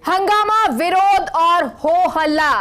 हंगामा, विरोध और हो हल्ला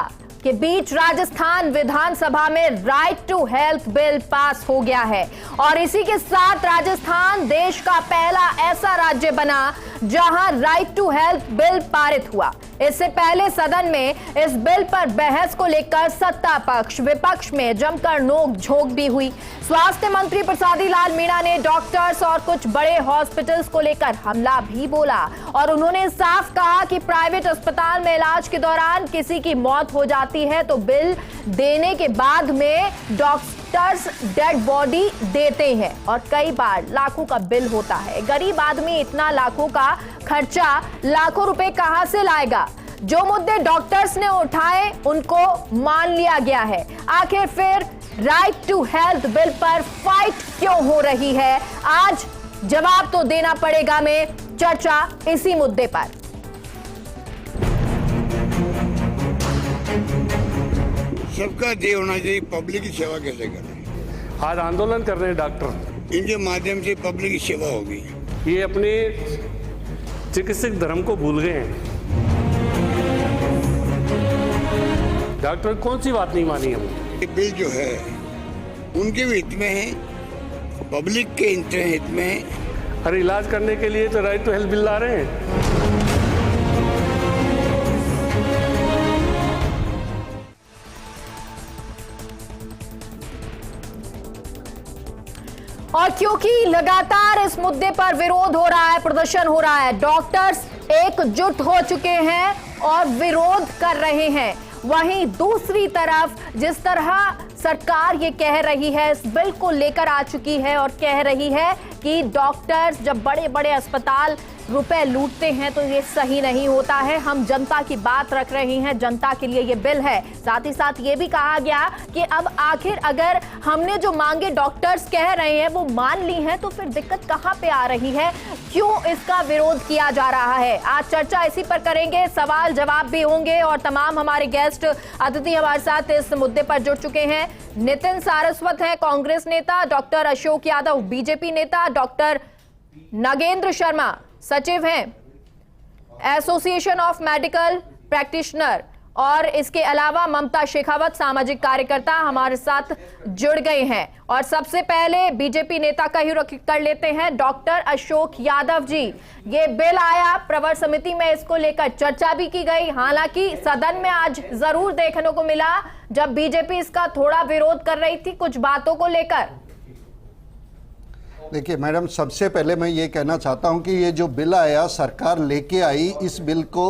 के बीच राजस्थान विधानसभा में right to health bill pass हो गया है और इसी के साथ राजस्थान देश का पहला ऐसा राज्य बना जहां राइट टू हेल्थ बिल पारित हुआ। इससे पहले सदन में इस बिल पर बहस को लेकर सत्ता पक्ष विपक्ष में जमकर नोक झोंक भी हुई। स्वास्थ्य मंत्री प्रसादी लाल मीणा ने डॉक्टर्स और कुछ बड़े हॉस्पिटल्स को लेकर हमला भी बोला और उन्होंने साफ कहा कि प्राइवेट अस्पताल में इलाज के दौरान किसी की मौत हो जाती है तो बिल देने के बाद में डॉक्टर्स डेड बॉडी देते हैं और कई बार लाखों का बिल होता है। गरीब आदमी इतना लाखों का खर्चा लाखों रुपए कहां से लाएगा? जो मुद्दे डॉक्टर्स ने उठाए उनको मान लिया गया है। आखिर फिर राइट टू हेल्थ बिल पर फाइट क्यों हो रही है? आज जवाब तो देना पड़ेगा में चर्चा इसी मुद्दे पर। सबका ध्येय होना चाहिए पब्लिक की सेवा कैसे करें। आज आंदोलन कर रहे हैं डॉक्टर, इनके माध्यम से पब्लिक की सेवा होगी। ये अपने चिकित्सक धर्म को भूल गए हैं। डॉक्टर कौन सी बात नहीं मानी हम? ये बिल जो है उनके भी हित में है, पब्लिक के हित में है। अरे इलाज करने के लिए तो राइट टू हेल्थ बिल ला रहे हैं। और क्योंकि लगातार इस मुद्दे पर विरोध हो रहा है, प्रदर्शन हो रहा है, डॉक्टर्स एकजुट हो चुके हैं और विरोध कर रहे हैं। वहीं दूसरी तरफ जिस तरह सरकार ये कह रही है, इस बिल को लेकर आ चुकी है और कह रही है कि डॉक्टर्स जब बड़े बड़े अस्पताल रुपए लूटते हैं तो ये सही नहीं होता है। हम जनता की बात रख रहे हैं, जनता के लिए ये बिल है। साथ ही साथ ये भी कहा गया कि अब आखिर अगर हमने जो मांगे डॉक्टर्स कह रहे हैं वो मान ली हैं तो फिर दिक्कत कहां पे आ रही है, क्यों इसका विरोध किया जा रहा है? आज चर्चा इसी पर करेंगे, सवाल जवाब भी होंगे और तमाम हमारे गेस्ट अतिथि हमारे साथ इस मुद्दे पर जुड़ चुके हैं। नितिन सारस्वत है कांग्रेस नेता, डॉक्टर अशोक यादव बीजेपी नेता, डॉक्टर नागेंद्र शर्मा सचिव हैं एसोसिएशन ऑफ मेडिकल प्रैक्टिशनर और इसके अलावा ममता शेखावत सामाजिक कार्यकर्ता हमारे साथ जुड़ गए हैं। और सबसे पहले बीजेपी नेता का ही रुख कर लेते हैं, डॉक्टर अशोक यादव जी। ये बिल आया, प्रवर समिति में इसको लेकर चर्चा भी की गई, हालांकि सदन में आज जरूर देखने को मिला जब बीजेपी इसका थोड़ा विरोध कर रही थी कुछ बातों को लेकर। देखिए मैडम, सबसे पहले मैं ये कहना चाहता हूँ कि ये जो बिल आया सरकार लेके आई, इस बिल को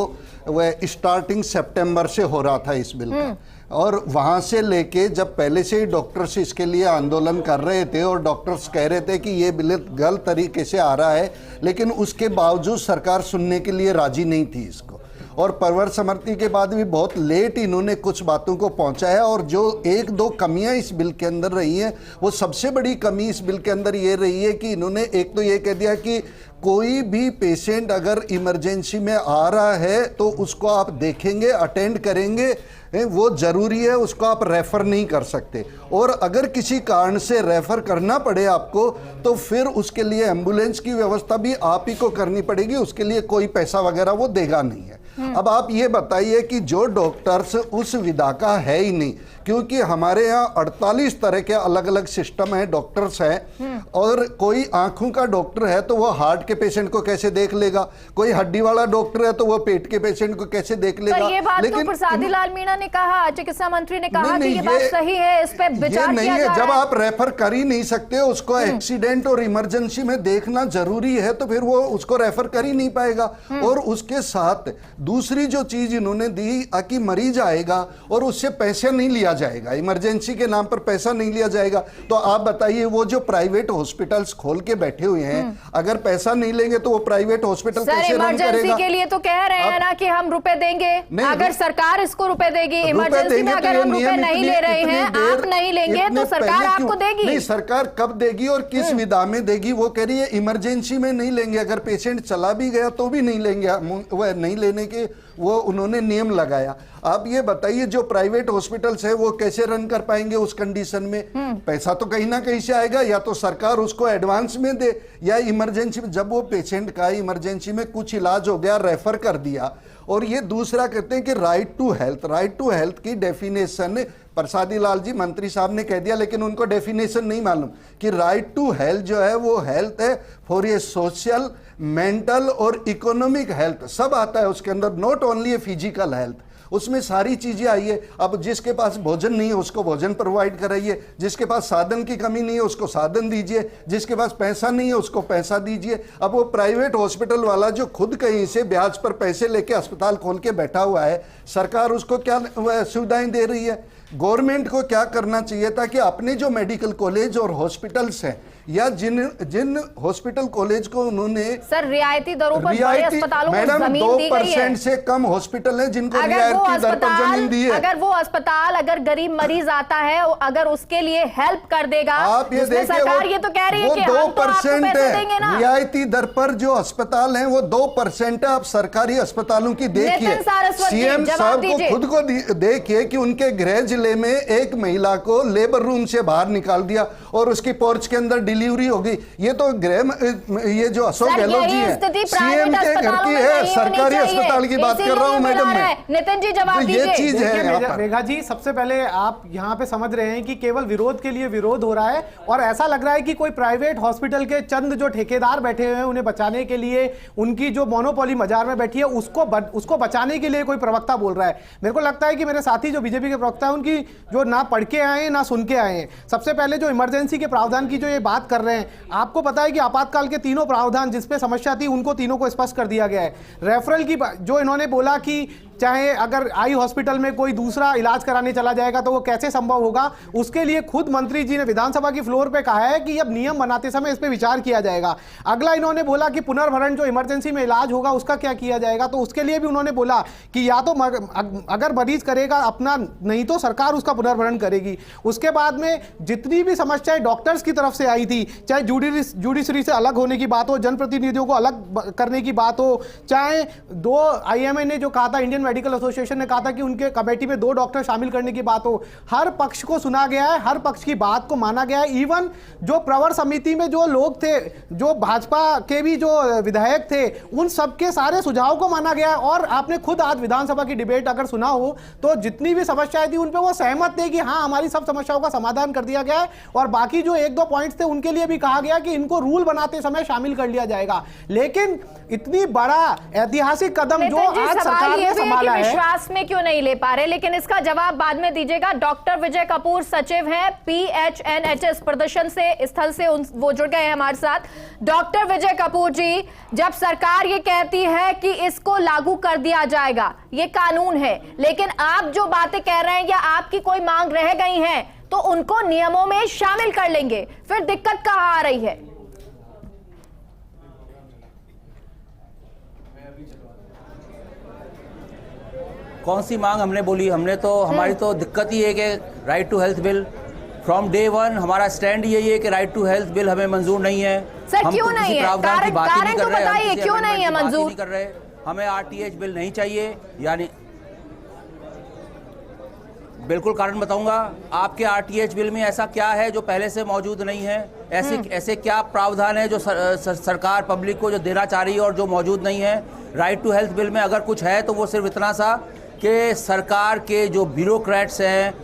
वह स्टार्टिंग सितंबर से हो रहा था इस बिल का, और वहाँ से लेके जब पहले से ही डॉक्टर्स इसके लिए आंदोलन कर रहे थे और डॉक्टर्स कह रहे थे कि ये बिल गलत तरीके से आ रहा है, लेकिन उसके बावजूद सरकार सुनने के लिए राजी नहीं थी इसको। और परवर समर्थी के बाद भी बहुत लेट इन्होंने कुछ बातों को पहुंचाया और जो एक दो कमियां इस बिल के अंदर रही हैं, वो सबसे बड़ी कमी इस बिल के अंदर ये रही है कि इन्होंने एक तो ये कह दिया कि कोई भी पेशेंट अगर इमरजेंसी में आ रहा है तो उसको आप देखेंगे, अटेंड करेंगे, वो ज़रूरी है, उसको आप रेफ़र नहीं कर सकते। और अगर किसी कारण से रेफ़र करना पड़े आपको तो फिर उसके लिए एम्बुलेंस की व्यवस्था भी आप ही को करनी पड़ेगी, उसके लिए कोई पैसा वगैरह वो देगा नहीं है। अब आप ये बताइए कि जो डॉक्टर्स उस विधा का है ही नहीं, क्योंकि हमारे यहाँ 48 तरह के अलग अलग सिस्टम हैं, डॉक्टर्स हैं, और कोई आंखों का डॉक्टर है तो वो हार्ट के पेशेंट को कैसे देख लेगा, कोई हड्डी वाला डॉक्टर है तो वो पेट के पेशेंट को कैसे देख लेगा। ये बात तो प्रसादी लाल मीणा ने कहा, चिकित्सा मंत्री ने कहा कि ये बात सही है, इस पे विचार नहीं है। जब आप रेफर कर ही नहीं सकते, उसको एक्सीडेंट और इमरजेंसी में देखना जरूरी है तो फिर वो उसको रेफर कर ही नहीं पाएगा। और उसके साथ दूसरी जो चीज इन्होंने दी कि मरीज आएगा और उससे पैसे नहीं लिया जाएगा, इमरजेंसी के नाम पर पैसा नहीं लिया जाएगा। तो आप बताइए वो जो प्राइवेट हॉस्पिटल्स खोल के बैठे हुए हैं, अगर पैसा नहीं लेंगे तो वो प्राइवेट हॉस्पिटल कैसे रन करेगा? इमरजेंसी के लिए तो कह रहे हैं ना कि हम रुपए देंगे, अगर सरकार इसको रुपए देगी, इमरजेंसी में अगर हम रुपए नहीं ले रहे हैं, आप नहीं लेंगे तो सरकार आपको देगी। नहीं, सरकार कब देगी और किस विधा में देगी? वो कह रही है इमरजेंसी में नहीं लेंगे, अगर पेशेंट चला भी गया तो भी नहीं लेंगे, वह नहीं लेने के वो उन्होंने नियम लगाया। आप ये बताइए जो प्राइवेट हॉस्पिटल्स है वो कैसे रन कर पाएंगे उस कंडीशन में? पैसा तो कहीं ना कहीं से आएगा, या तो सरकार उसको एडवांस में दे, या इमरजेंसी में जब वो पेशेंट का इमरजेंसी में कुछ इलाज हो गया, रेफर कर दिया, और ये दूसरा कहते हैं कि राइट टू हेल्थ की डेफिनेशन प्रसादी लाल जी मंत्री साहब ने कह दिया, लेकिन उनको डेफिनेशन नहीं मालूम कि राइट टू हेल्थ जो है वो हेल्थ है फॉर ये सोशल, मेंटल और इकोनॉमिक हेल्थ, सब आता है उसके अंदर, not only a physical health. उसमें सारी चीजें आई है। अब जिसके पास भोजन नहीं है उसको भोजन प्रोवाइड कराइए, जिसके पास साधन की कमी नहीं है उसको साधन दीजिए, जिसके पास पैसा नहीं है उसको पैसा दीजिए। अब वो प्राइवेट हॉस्पिटल वाला जो खुद कहीं से ब्याज पर पैसे लेके अस्पताल खोल के बैठा हुआ है, सरकार उसको क्या सुविधाएं दे रही है? गवर्नमेंट को क्या करना चाहिए था कि अपने जो मेडिकल कॉलेज और हॉस्पिटल्स हैं या जिन हॉस्पिटल कॉलेज को उन्होंने सर रियायती दरों पर बड़े अस्पतालों को जमीन दी गई है। 2% से कम हॉस्पिटल हैं जिनको रियायती दर पर जमीन दी है। अगर वो अस्पताल अगर गरीब मरीज आता है, अगर उसके लिए हेल्प कर देगा, आप ये देखिए, सरकार ये तो कह रही है कि हम तो आपको पैसे देंगे ना। रियायती दर पर जो अस्पताल हैं वो 2% है। आप सरकारी अस्पतालों की देखिए, सीएम साहब को खुद को देखिए कि उनके गृह जिले में एक महिला को लेबर रूम से बाहर निकाल दिया और उसकी पोर्च के अंदर डिलीवरी हो गई। ये तो ये जो अशोक गहलोत जी हैं, सीएम के घर की है, सरकारी अस्पताल की बात कर रहा हूं मैडम मैं। नितिन जी जवाब दीजिए। ये चीज है मेघा जी, सबसे पहले आप यहाँ पे समझ रहे हैं कि केवल विरोध के लिए विरोध हो रहा है और ऐसा लग रहा है कि कोई प्राइवेट हॉस्पिटल के चंद जो ठेकेदार बैठे हुए हैं उन्हें बचाने के लिए, उनकी जो मोनोपोली बाजार में बैठी है उसको बचाने के लिए कोई प्रवक्ता बोल रहा है। मेरे को लगता है कि मेरे साथी जो बीजेपी के प्रवक्ता है उनकी जो ना पढ़ के आए ना सुन के आए हैं। सबसे पहले जो इमरजेंसी के प्रावधान की जो ये बात कर रहे हैं, आपको पता है कि आपातकाल के तीनों प्रावधान जिसपे समस्या थी उनको तीनों को स्पष्ट कर दिया गया है। रेफरल की जो इन्होंने बोला कि चाहे अगर आई हॉस्पिटल में कोई दूसरा इलाज कराने चला जाएगा तो वो कैसे संभव होगा, उसके लिए खुद मंत्री जी ने विधानसभा की फ्लोर पे कहा है कि अब नियम बनाते समय इस पे विचार किया जाएगा। अगला इन्होंने बोला कि पुनर्भरण जो इमरजेंसी में इलाज होगा उसका क्या किया जाएगा, तो उसके लिए भी उन्होंने बोला कि या तो अगर मरीज करेगा अपना, नहीं तो सरकार उसका पुनर्भरण करेगी। उसके बाद में जितनी भी समस्याएं डॉक्टर्स की तरफ से आई थी, चाहे जुडिशरी से अलग होने की बात हो, जनप्रतिनिधियों को अलग करने की बात हो, चाहे दो IMA ने जो कहा था, इंडियन मेडिकल एसोसिएशन ने कहा था कि उनके कमेटी में 2 डॉक्टर शामिल करने की बात हो, हर पक्ष को सुना गया है, हर पक्ष की बात को माना गया है। इवन जो प्रवर समिति में जो लोग थे, जो भाजपा के भी जो विधायक थे, उन सबके सारे सुझाव को माना गया है। और आपने खुद आज विधानसभा की डिबेट अगर सुना हो तो जितनी भी समस्याएं थी उन पे वो सहमत थे कि हाँ हमारी सब समस्याओं का समाधान कर दिया गया है। और बाकी जो 1-2 पॉइंट्स थे उनके लिए भी कहा गया कि इनको रूल बनाते समय शामिल कर लिया जाएगा। लेकिन इतनी बड़ा ऐतिहासिक कदम जो आज सरकार ने संभाला है, विश्वास में क्यों नहीं ले पा रहे, लेकिन इसका जवाब बाद में दीजिएगा। डॉक्टर विजय कपूर सचिव हैं PHNHS प्रदर्शन से स्थल से वो जुड़ गए हैं हमारे साथ। डॉक्टर विजय कपूर जी, जब सरकार ये कहती है कि इसको लागू कर दिया जाएगा, ये कानून है, लेकिन आप जो बातें कह रहे हैं या आपकी कोई मांग रह गई है तो उनको नियमों में शामिल कर लेंगे, फिर दिक्कत कहां आ रही है? कौन सी मांग हमने बोली? हमने तो, हमारी तो दिक्कत ही है कि right to health bill from day 1 हमारा स्टैंड यही है कि राइट टू हेल्थ बिल हमें मंजूर नहीं है। सर क्यों नहीं है? कारण तो बताइए क्यों नहीं है मंजूर? कर रहे, हमें RTH बिल नहीं चाहिए, यानी बिल्कुल कारण बताऊंगा। आपके RTH बिल में ऐसा क्या है जो पहले से मौजूद नहीं है? ऐसे क्या प्रावधान है जो सरकार पब्लिक को जो देना चाह रही है और जो मौजूद नहीं है? राइट टू हेल्थ बिल में अगर कुछ है तो वो सिर्फ इतना सा कि सरकार के जो ब्यूरोक्रेट्स हैं,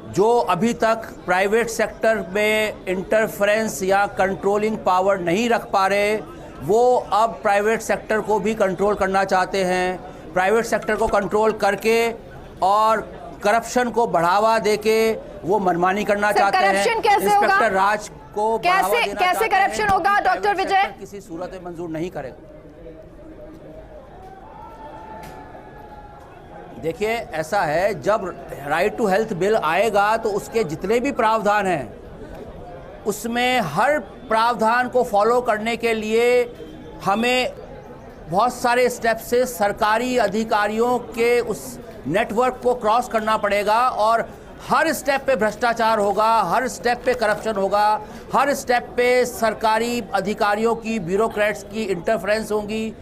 जो अभी तक प्राइवेट सेक्टर में इंटरफेरेंस या कंट्रोलिंग पावर नहीं रख पा रहे, वो अब प्राइवेट सेक्टर को भी कंट्रोल करना चाहते हैं। प्राइवेट सेक्टर को कंट्रोल करके और करप्शन को बढ़ावा देके वो मनमानी करना चाहते हैं। इंस्पेक्टर राज को कैसे करप्शन होगा डॉक्टर विजय? किसी सूरत में मंजूर नहीं करेगा। देखिए ऐसा है, जब राइट टू हेल्थ बिल आएगा तो उसके जितने भी प्रावधान हैं उसमें हर प्रावधान को फॉलो करने के लिए हमें बहुत सारे स्टेप से सरकारी अधिकारियों के उस नेटवर्क को क्रॉस करना पड़ेगा और हर स्टेप पे भ्रष्टाचार होगा, हर स्टेप पे करप्शन होगा, हर स्टेप पे सरकारी अधिकारियों की, ब्यूरोक्रेट्स की इंटरफेरेंस होगी,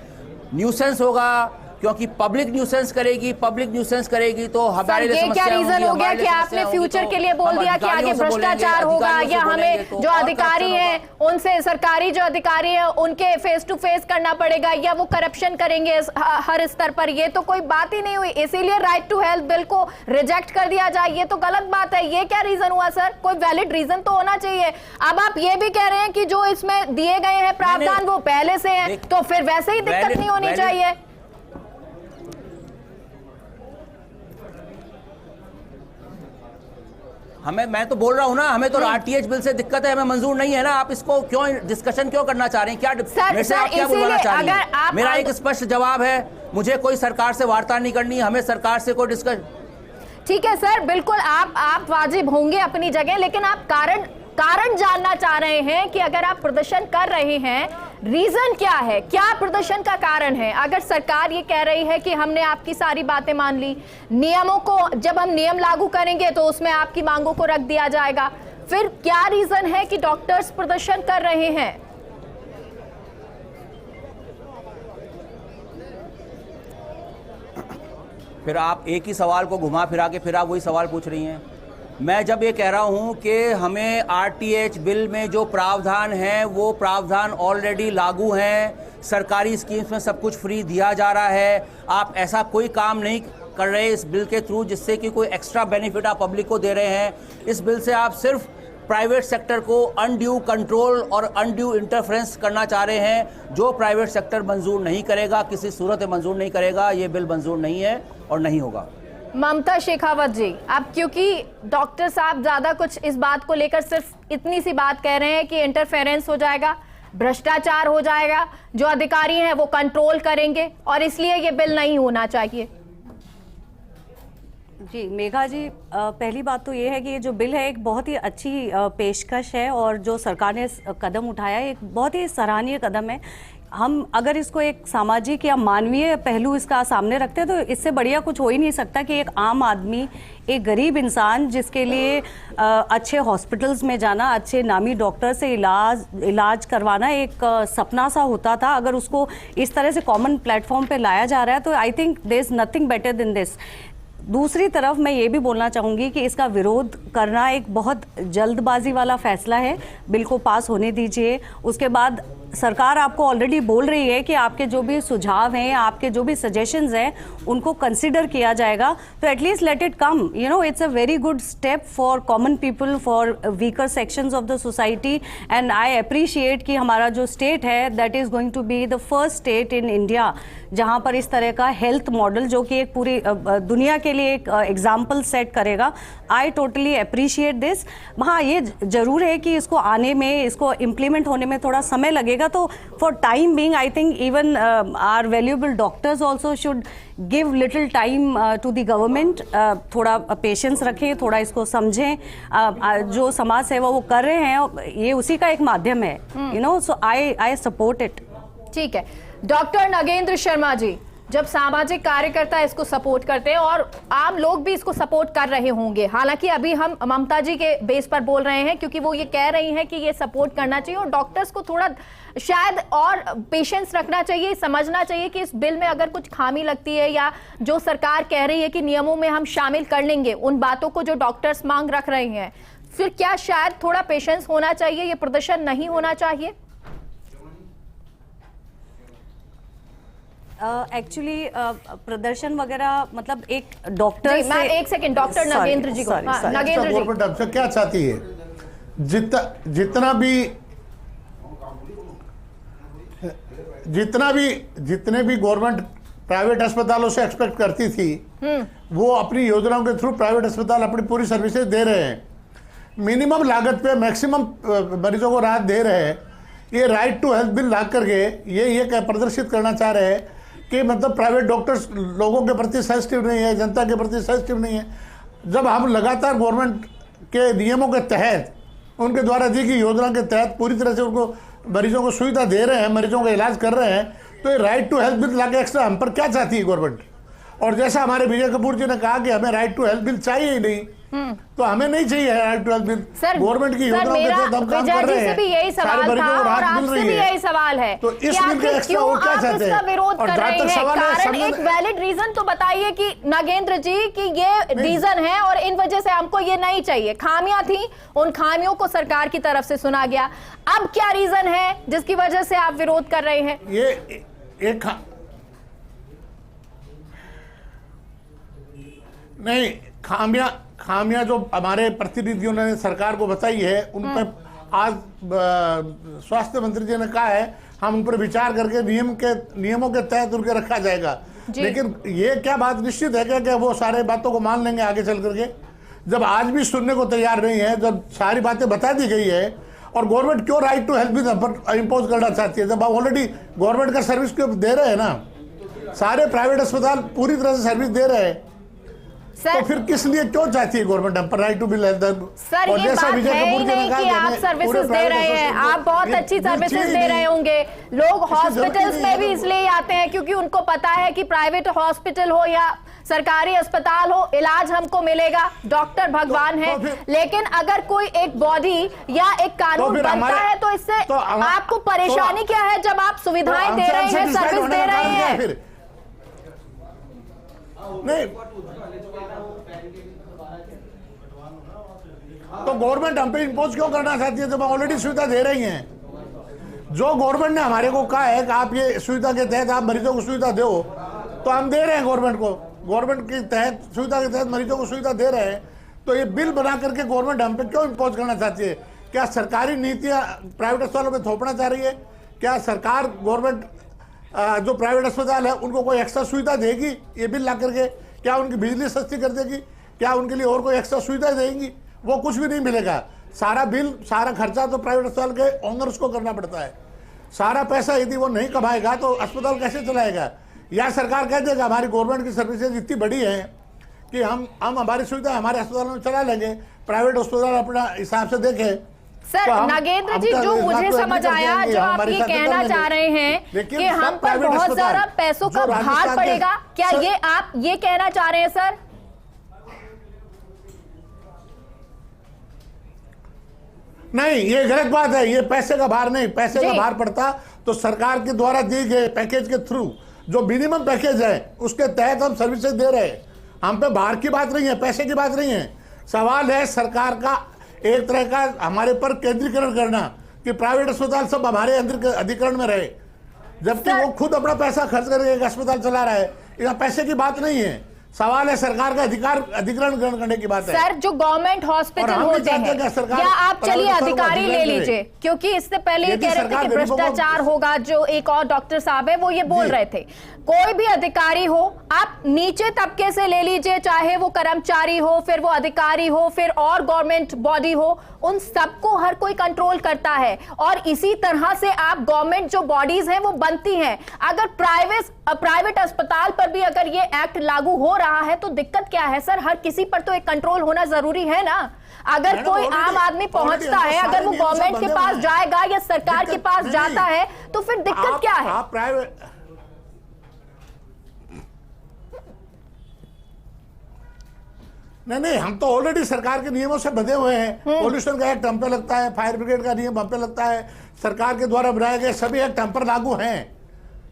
न्यूसेंस होगा, क्योंकि पब्लिक न्यूसेंस करेगी तो हमारे लिए ये क्या समस्या रीजन होगी, हो गया हमारे कि लिए आपने समस्या होगी, फ्यूचर तो के लिए बोल हम दिया कि आगे अधिकारियों से बोलेंगे, भ्रष्टाचार होगा अधिकारियों या से हमें बोलेंगे, तो जो और अधिकारी corruption हैं उनसे सरकारी जो अधिकारी हैं उनके फेस टू फेस करना पड़ेगा या वो करप्शन करेंगे हर स्तर पर? ये तो कोई बात ही नहीं हुई, इसीलिए राइट टू हेल्थ बिल को रिजेक्ट कर दिया जाए, ये तो गलत बात है। ये क्या रीजन हुआ सर? कोई वैलिड रीजन तो होना चाहिए। अब आप ये भी कह रहे हैं कि जो इसमें दिए गए हैं प्रावधान वो पहले से हैं, तो फिर वैसे ही दिक्कत नहीं होनी चाहिए। मैं तो बोल रहा हूं ना, हमें तो आरटीएच बिल से दिक्कत है, हमें मंजूर नहीं है ना। आप इसको क्यों डिस्कशन क्यों करना चाह रहे हैं? क्या मेरे से आप क्या बुलवाना चाह रही हैं? मेरा एक स्पष्ट जवाब है, मुझे कोई सरकार से वार्ता नहीं करनी, हमें सरकार से कोई डिस्कशन। ठीक है सर, बिल्कुल आप वाजिब होंगे अपनी जगह, लेकिन आप कारण जानना चाह रहे हैं कि अगर आप प्रदर्शन कर रहे हैं, रीजन क्या है, क्या प्रदर्शन का कारण है? अगर सरकार ये कह रही है कि हमने आपकी सारी बातें मान ली, नियमों को जब हम नियम लागू करेंगे तो उसमें आपकी मांगों को रख दिया जाएगा, फिर क्या रीजन है कि डॉक्टर्स प्रदर्शन कर रहे हैं? फिर आप एक ही सवाल को घुमा फिरा के फिर आप वही सवाल पूछ रही हैं। मैं जब ये कह रहा हूं कि हमें आरटीएच बिल में जो प्रावधान है वो प्रावधान ऑलरेडी लागू हैं, सरकारी स्कीम्स में सब कुछ फ्री दिया जा रहा है। आप ऐसा कोई काम नहीं कर रहे इस बिल के थ्रू जिससे कि कोई एक्स्ट्रा बेनिफिट आप पब्लिक को दे रहे हैं। इस बिल से आप सिर्फ प्राइवेट सेक्टर को अनड्यू कंट्रोल और अनड्यू इंटरफेरेंस करना चाह रहे हैं, जो प्राइवेट सेक्टर मंजूर नहीं करेगा, किसी सूरत में मंजूर नहीं करेगा। ये बिल मंजूर नहीं है और नहीं होगा। ममता शेखावत जी, अब क्योंकि डॉक्टर साहब ज्यादा कुछ इस बात को लेकर सिर्फ इतनी सी बात कह रहे हैं कि इंटरफेरेंस हो जाएगा, भ्रष्टाचार हो जाएगा, जो अधिकारी हैं वो कंट्रोल करेंगे और इसलिए ये बिल नहीं होना चाहिए। जी मेघा जी, पहली बात तो ये है कि ये जो बिल है एक बहुत ही अच्छी पेशकश है और जो सरकार ने कदम उठाया है एक बहुत ही सराहनीय कदम है। हम अगर इसको एक सामाजिक या मानवीय पहलू इसका सामने रखते हैं तो इससे बढ़िया कुछ हो ही नहीं सकता कि एक आम आदमी, एक गरीब इंसान जिसके लिए अच्छे हॉस्पिटल्स में जाना, अच्छे नामी डॉक्टर से इलाज करवाना एक सपना सा होता था, अगर उसको इस तरह से कॉमन प्लेटफॉर्म पे लाया जा रहा है तो I think there is nothing better than this. दूसरी तरफ मैं ये भी बोलना चाहूँगी कि इसका विरोध करना एक बहुत जल्दबाजी वाला फैसला है। बिल को पास होने दीजिए, उसके बाद सरकार आपको ऑलरेडी बोल रही है कि आपके जो भी सुझाव हैं, आपके जो भी सजेशंस हैं उनको कंसिडर किया जाएगा, तो at least let it come. You know, it's a very good step for common people, for weaker sections of the society and I appreciate कि हमारा जो स्टेट है that is going to be the first state in India जहाँ पर इस तरह का health model जो कि एक पूरी दुनिया के लिए एक एग्जाम्पल सेट करेगा। I totally appreciate this. हाँ, ये जरूर है कि इसको आने में, इसको इम्प्लीमेंट होने में थोड़ा समय लगेगा, तो for time being I think even our valuable doctors also should give little time to the government. थोड़ा पेशेंस रखें, थोड़ा इसको समझें। जो समाज सेवा वो कर रहे हैं ये उसी का एक माध्यम है, you know, so I support it. ठीक है, डॉक्टर नगेंद्र शर्मा जी, जब सामाजिक कार्यकर्ता इसको सपोर्ट करते हैं और आम लोग भी इसको सपोर्ट कर रहे होंगे, हालांकि अभी हम ममता जी के बेस पर बोल रहे हैं क्योंकि वो ये कह रही हैं कि ये सपोर्ट करना चाहिए और डॉक्टर्स को थोड़ा शायद और पेशेंस रखना चाहिए, समझना चाहिए कि इस बिल में अगर कुछ खामी लगती है या जो सरकार कह रही है कि नियमों में हम शामिल कर लेंगे उन बातों को जो डॉक्टर्स मांग रख रहे हैं, फिर क्या शायद थोड़ा पेशेंस होना चाहिए, ये प्रदर्शन नहीं होना चाहिए? एक्चुअली प्रदर्शन वगैरह मतलब एक डॉक्टर मैं एक सेकंड डॉक्टर नगेंद्र जी को, नगेंद्र जी, गवर्नमेंट हमसे क्या चाहती है? जितने भी गवर्नमेंट प्राइवेट अस्पतालों से एक्सपेक्ट करती थी वो अपनी योजनाओं के थ्रू प्राइवेट अस्पताल अपनी पूरी सर्विसेज दे रहे हैं, मिनिमम लागत पे मैक्सिमम मरीजों को राहत दे रहे हैं। ये राइट टू हेल्थ बिल ला करके ये प्रदर्शित करना चाह रहे हैं कि मतलब प्राइवेट डॉक्टर्स लोगों के प्रति सेंसिटिव नहीं है, जनता के प्रति सेंसिटिव नहीं है। जब हम लगातार गवर्नमेंट के नियमों के तहत, उनके द्वारा दी गई योजना के तहत पूरी तरह से उनको मरीजों को सुविधा दे रहे हैं, मरीजों का इलाज कर रहे हैं, तो ये राइट टू हेल्थ बिल लाके एक्स्ट्रा हम पर क्या चाहती है गवर्नमेंट? और जैसा हमारे विजय कपूर जी ने कहा कि हमें राइट टू हेल्थ बिल चाहिए ही नहीं, तो हमें नहीं चाहिए right to health bill. Sir, government की योजनाओं के तहत हम काम कर रहे हैं, भी यही सवाल था और आपसे भी यही सवाल है तो इस बिल के एक्स्ट्रा वो क्या चाहते हैं? इसका विरोध कर रहे हैं, कारण एक वैलिड रीजन तो बताइए कि नागेंद्र जी कि ये रीजन है और इन वजह से हमको ये नहीं चाहिए। खामियां थी, उन खामियों को सरकार की तरफ से सुना गया। अब क्या रीजन है जिसकी वजह से आप विरोध कर रहे हैं? ये एक नहीं, खामियां जो हमारे प्रतिनिधियों ने सरकार को बताई है उन पर आज स्वास्थ्य मंत्री जी ने कहा है हम उन पर विचार करके नियमों के तहत उनके रखा जाएगा। लेकिन ये क्या बात निश्चित है कि वो सारे बातों को मान लेंगे आगे चल करके? जब आज भी सुनने को तैयार नहीं है, जब सारी बातें बता दी गई है, और गवर्नमेंट क्यों right to health bill impose करना चाहती है जब आप ऑलरेडी गवर्नमेंट का सर्विस क्यों दे रहे हैं ना? सारे प्राइवेट अस्पताल पूरी तरह से सर्विस दे रहे हैं, तो फिर किस लिए क्यों चाहती है गवर्नमेंट हम पर राइट टू बिल? सर, ये बात है ही नहीं कि आप सर्विसेज दे रहे हैं, आप बहुत अच्छी सर्विसेज दे रहे होंगे। लोग हॉस्पिटल्स में भी इसलिए आते हैं क्योंकि उनको पता है कि प्राइवेट हॉस्पिटल हो या सरकारी अस्पताल हो, इलाज हमको मिलेगा, डॉक्टर भगवान है। लेकिन अगर कोई एक बॉडी या एक कानून बनता है तो इससे आपको परेशानी क्या है जब आप सुविधाएं दे रहे हैं, सर्विस दे रहे हैं? नहीं, तो गवर्नमेंट हम पे इम्पोज क्यों करना चाहती है जब हम ऑलरेडी सुविधा दे रही हैं? जो गवर्नमेंट ने हमारे को कहा है कि आप ये सुविधा के तहत आप मरीजों को सुविधा दो, तो हम दे रहे हैं गवर्नमेंट को। गवर्नमेंट के तहत सुविधा के तहत मरीजों को सुविधा दे रहे हैं, तो ये बिल बना करके गवर्नमेंट हम पे क्यों इम्पोज करना चाहती है? क्या सरकारी नीतियां प्राइवेट अस्पतालों में थोपना चाह रही है? क्या सरकार गवर्नमेंट जो प्राइवेट अस्पताल है उनको कोई एक्स्ट्रा सुविधा देगी ये बिल ला करके? क्या उनकी बिजली सस्ती कर देगी? क्या उनके लिए और कोई एक्स्ट्रा सुविधा देंगी? वो कुछ भी नहीं मिलेगा। सारा बिल, सारा खर्चा तो प्राइवेट अस्पताल के ओनर्स को करना पड़ता है। सारा पैसा यदि वो नहीं कमाएगा तो अस्पताल कैसे चलाएगा? या सरकार कह देगा हमारी गवर्नमेंट की सर्विसेज इतनी बड़ी है कि हम हमारी सुविधा हमारे अस्पतालों में चला लेंगे, प्राइवेट अस्पताल अपना हिसाब से देखें। सर, नागेंद्र जी, जो मुझे समझ आया, जो आप ये कहना चाह रहे हैं कि हम पर बहुत ज्यादा पैसों का भार पड़ेगा, क्या ये आप ये कहना चाह रहे हैं सर? नहीं, ये गलत बात है। ये पैसे का भार नहीं, पैसे का भार पड़ता तो सरकार के द्वारा दिए गए पैकेज के थ्रू जो मिनिमम पैकेज है उसके तहत हम सर्विसेज दे रहे हैं। हम पे भार की बात नहीं है, पैसे की बात नहीं है। सवाल है सरकार का एक तरह का हमारे पर केंद्रीकरण करना कि प्राइवेट अस्पताल सब हमारे अंदर अधिकरण में रहे, जबकि वो खुद अपना पैसा खर्च करके एक अस्पताल चला रहा है। यहाँ पैसे की बात नहीं है, सवाल है सरकार का अधिग्रहण ग्रहण करने की बात है। सर, जो गवर्नमेंट हॉस्पिटल होते हैं, या आप चलिए अधिकारी ले लीजिए, क्योंकि इससे पहले ये कह रहे थे कि भ्रष्टाचार होगा। जो एक और डॉक्टर साहब है वो ये बोल रहे थे, कोई भी अधिकारी हो, आप नीचे तबके से ले लीजिए, चाहे वो कर्मचारी हो, फिर वो अधिकारी हो, फिर और गवर्नमेंट बॉडी हो, उन सबको हर कोई कंट्रोल करता है। और इसी तरह से आप गवर्नमेंट जो बॉडीज हैं वो बनती हैं। अगर प्राइवेट अस्पताल पर भी अगर ये एक्ट लागू हो रहा है तो दिक्कत क्या है सर? हर किसी पर तो एक कंट्रोल होना जरूरी है ना। अगर कोई आम आदमी पहुंचता है, अगर वो गवर्नमेंट के पास जाएगा या सरकार के पास जाता है तो फिर दिक्कत क्या है? आप प्राइवेट नहीं, हम तो ऑलरेडी सरकार के नियमों से बंधे हुए हैं। पॉल्यूशन का एक्ट हम पे लगता है, फायर ब्रिगेड का नियम हम पे लगता है, सरकार के द्वारा बनाए गए सभी एक्ट हम पर लागू हैं।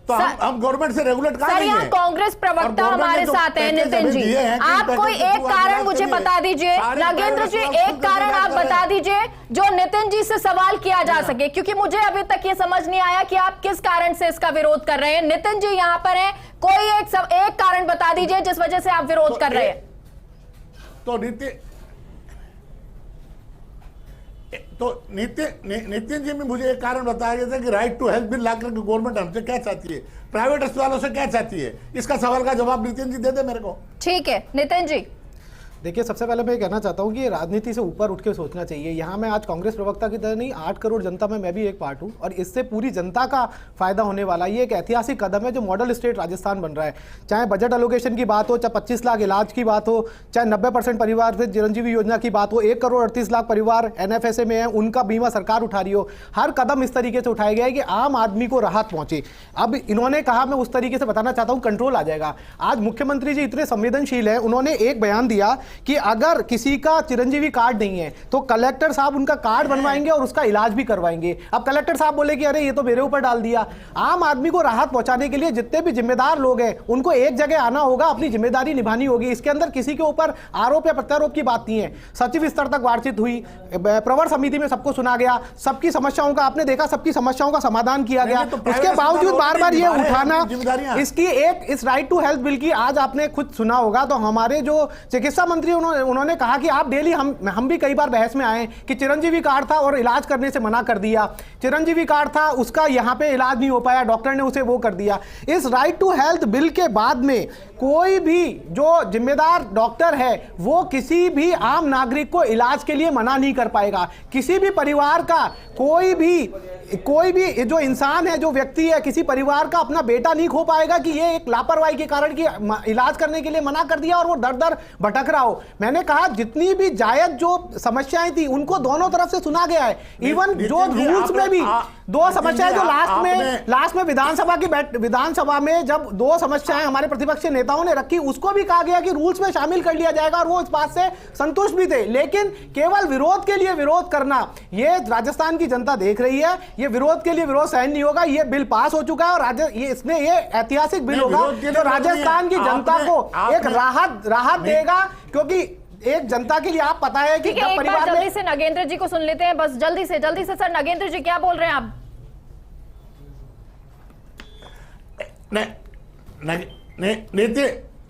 तो हम गवर्नमेंट से रेगुलेट कर रहे हैं। कांग्रेस प्रवक्ता हमारे साथ हैं नितिन जी, आप कोई एक कारण मुझे बता दीजिए। नागेंद्र जी, एक कारण आप बता दीजिए जो नितिन जी से सवाल किया जा सके, क्योंकि मुझे अभी तक ये समझ नहीं आया कि आप किस कारण से इसका विरोध कर रहे हैं। नितिन जी यहाँ पर हैं, कोई एक कारण बता दीजिए जिस वजह से आप विरोध कर रहे हैं। नितिन जी में मुझे एक कारण बताया गया था कि राइट टू हेल्थ बिल लाकर के गवर्नमेंट हमसे क्या चाहती है, प्राइवेट अस्पतालों से क्या चाहती है। इसका सवाल का जवाब नितिन जी दे दे मेरे को। ठीक है नितिन जी। देखिए, सबसे पहले मैं ये कहना चाहता हूँ कि ये राजनीति से ऊपर उठ के सोचना चाहिए। यहाँ मैं आज कांग्रेस प्रवक्ता की तरह नहीं, 8 करोड़ जनता में मैं भी एक पार्ट हूँ और इससे पूरी जनता का फायदा होने वाला। ये एक ऐतिहासिक कदम है जो मॉडल स्टेट राजस्थान बन रहा है। चाहे बजट एलोकेशन की बात हो, चाहे 25 लाख इलाज की बात हो, चाहे 90% परिवार से चिरंजीवी योजना की बात हो, 1 करोड़ 38 लाख परिवार NFSA में है, उनका बीमा सरकार उठा रही हो। हर कदम इस तरीके से उठाया गया है कि आम आदमी को राहत पहुंचे। अब इन्होंने कहा, मैं उस तरीके से बताना चाहता हूं, कंट्रोल आ जाएगा। आज मुख्यमंत्री जी इतने संवेदनशील हैं, उन्होंने एक बयान दिया कि अगर किसी का चिरंजीवी कार्ड नहीं है तो कलेक्टर साहब उनका कार्ड बनवाएंगे और उसका इलाज भी करवाएंगे। अब कलेक्टर साहब बोले कि अरे ये तो मेरे ऊपर डाल दिया। आम आदमी को राहत पहुंचाने के लिए जितने भी जिम्मेदार लोग हैं उनको एक जगह आना होगा, अपनी जिम्मेदारी निभानी होगी। इसके अंदर किसी के ऊपर आरोप या प्रत्यारोप की बात नहीं है। सचिव स्तर तक बातचीत हुई, प्रवर समिति में सबको सुना गया, सबकी समस्याओं का आपने देखा, सबकी समस्याओं का समाधान किया गया। उसके बावजूद बार बार ये उठाना, इसकी एक इस राइट टू हेल्थ बिल की आज आपने खुद सुना होगा तो हमारे जो चिकित्सा मंत्री उन्होंने कहा कि आप डेली, हम भी कई बार बहस में आए कि चिरंजीवी कार्ड था और इलाज करने से मना कर दिया, चिरंजीवी कार्ड था उसका यहां पे इलाज नहीं हो पाया, डॉक्टर ने उसे वो कर दिया। इस राइट टू हेल्थ बिल के बाद में कोई भी जो जिम्मेदार डॉक्टर है वो किसी भी आम नागरिक को इलाज के लिए मना नहीं कर पाएगा। किसी भी परिवार का कोई भी जो इंसान है, जो व्यक्ति है, किसी परिवार का अपना बेटा नहीं खो पाएगा कि ये एक लापरवाही के कारण कि इलाज करने के लिए मना कर दिया और वो दर दर भटक रहा हो। मैंने कहा जितनी भी जायज जो समस्याएं थी उनको दोनों तरफ से सुना गया है। इवन जो रूल्स में भी दो समस्याएं जो लास्ट में विधानसभा में जब 2 समस्याएं हमारे प्रतिपक्ष नेताओं ने रखी, उसको भी कहा गया कि रूल्स में शामिल कर लिया जाएगा और वो इस बात से संतुष्ट भी थे। लेकिन केवल विरोध के लिए विरोध करना, ये राजस्थान की जनता देख रही है। ये विरोध के लिए विरोध सहन नहीं होगा। ये बिल पास हो चुका है और ये ऐतिहासिक बिल होगा जो राजस्थान की जनता को एक राहत देगा, क्योंकि एक जनता के लिए आप पता है कि जब परिवार में। जल्दी से नगेंद्र जी को सुन लेते हैं, बस जल्दी से सर। नगेंद्र जी क्या बोल रहे हैं आप?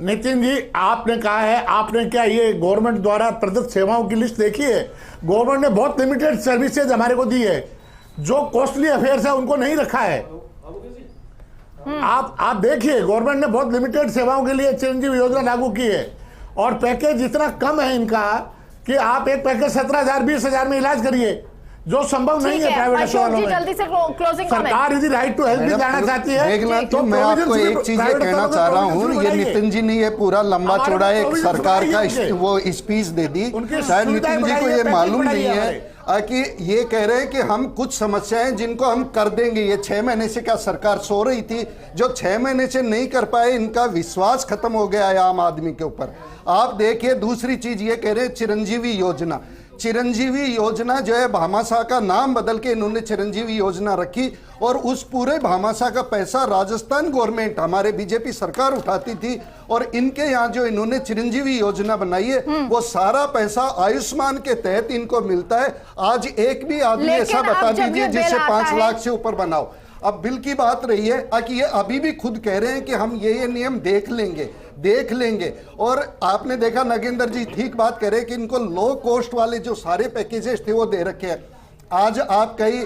नितिन जी, आपने कहा है, आपने क्या ये गवर्नमेंट द्वारा प्रदत्त सेवाओं की लिस्ट देखी है? गवर्नमेंट ने बहुत लिमिटेड सर्विसेज हमारे को दी है, जो कॉस्टली अफेयर्स है उनको नहीं रखा है। आप देखिए, गवर्नमेंट ने बहुत लिमिटेड सेवाओं के लिए चिरंजीवी योजना लागू की है और पैकेज इतना कम है इनका कि आप एक पैकेज 17,000 20,000 में इलाज करिए, जो संभव नहीं है प्राइवेट अस्पतालों में। जल्दी से क्लोजिंग सरकार यदि राइट टू हेल्थ भी जाना चाहती है तो मैं आपको एक चीज ये कहना चाह रहा हूँ, ये नितिन जी ने ये पूरा लंबा चौड़ा एक सरकार का वो स्पीच दे दी। शायद नितिन जी को ये मालूम नहीं है कि ये कह रहे हैं कि हम कुछ समस्याएं जिनको हम कर देंगे। ये 6 महीने से क्या सरकार सो रही थी? जो 6 महीने से नहीं कर पाए, इनका विश्वास खत्म हो गया है आम आदमी के ऊपर। आप देखिए, दूसरी चीज ये कह रहे हैं चिरंजीवी योजना। चिरंजीवी योजना जो है, भामाशाह का नाम बदल के इन्होंने चिरंजीवी योजना रखी और उस पूरे भामाशाह का पैसा राजस्थान गवर्नमेंट, हमारे बीजेपी सरकार उठाती थी और इनके यहाँ जो इन्होंने चिरंजीवी योजना बनाई है वो सारा पैसा आयुष्मान के तहत इनको मिलता है। आज एक भी आदमी ऐसा बता दीजिए जिससे 5 लाख से ऊपर बनाओ। अब बिल की बात रही है कि ये अभी भी खुद कह रहे हैं कि हम ये नियम देख लेंगे। और आपने देखा, नगेंद्र जी ठीक बात कह रहे हैं कि इनको लो कॉस्ट वाले जो सारे पैकेजेस थे वो दे रखे हैं। आज आप कई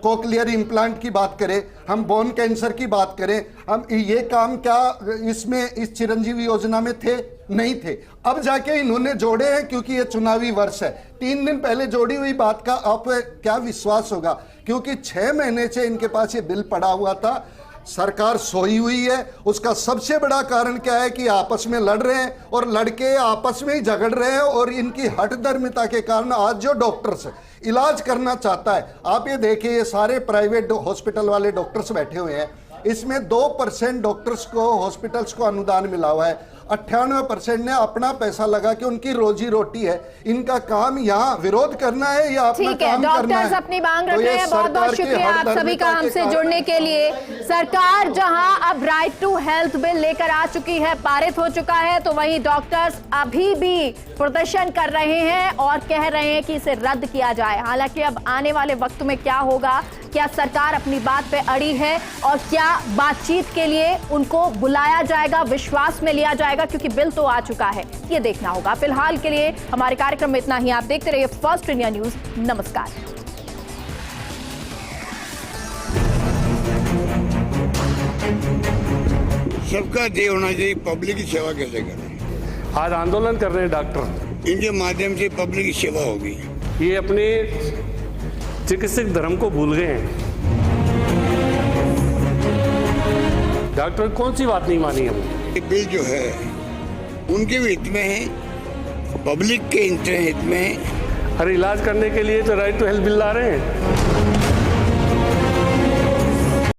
कोक्लियर इम्प्लांट की बात करें, हम बोन कैंसर की बात करें, हम ये काम क्या इसमें इस चिरंजीवी योजना में थे? नहीं थे। अब जाके इन्होंने जोड़े हैं क्योंकि ये चुनावी वर्ष है। 3 दिन पहले जोड़ी हुई बात का आप क्या विश्वास होगा? क्योंकि 6 महीने से इनके पास ये बिल पड़ा हुआ था, सरकार सोई हुई है। उसका सबसे बड़ा कारण क्या है कि आपस में लड़ रहे हैं और लड़के आपस में ही झगड़ रहे हैं और इनकी हठधर्मिता के कारण आज जो डॉक्टर्स इलाज करना चाहता है, आप ये देखिए, ये सारे प्राइवेट हॉस्पिटल वाले डॉक्टर्स बैठे हुए हैं, इसमें 2% डॉक्टर्स को, हॉस्पिटल्स को अनुदान मिला हुआ है। 98% ने अपना पैसा लगा के उनकी रोजी रोटी है। इनका काम यहाँ विरोध करना है या अपना काम करना है? डॉक्टर्स अपनी मांग रख रहे हैं। बहुत बहुत शुक्रिया आप सभी का हमसे जुड़ने के लिए। सरकार जहां अब राइट टू हेल्थ बिल लेकर आ चुकी है, पारित हो चुका है, तो वहीं डॉक्टर्स अभी भी प्रदर्शन कर रहे हैं और कह रहे हैं कि इसे रद्द किया जाए। हालांकि अब आने वाले वक्त में क्या होगा, क्या सरकार अपनी बात पे अड़ी है और क्या बातचीत के लिए उनको बुलाया जाएगा, विश्वास में लिया जाएगा, क्योंकि बिल तो आ चुका है, ये देखना होगा। फिलहाल के लिए हमारे कार्यक्रम में इतना ही। आप देखते रहिए फर्स्ट इंडिया न्यूज। नमस्कार। सबका ध्येय होना चाहिए, पब्लिक की सेवा कैसे करें। आज आंदोलन कर रहे हैं डॉक्टर। इनके माध्यम से पब्लिक की सेवा होगी। ये अपने चिकित्सक धर्म को भूल गए हैं। डॉक्टर कौन सी बात नहीं मानी हमने? ये बिल जो है उनके भी हित में है, पब्लिक के हित में है। अरे इलाज करने के लिए तो राइट टू हेल्थ बिल ला रहे हैं।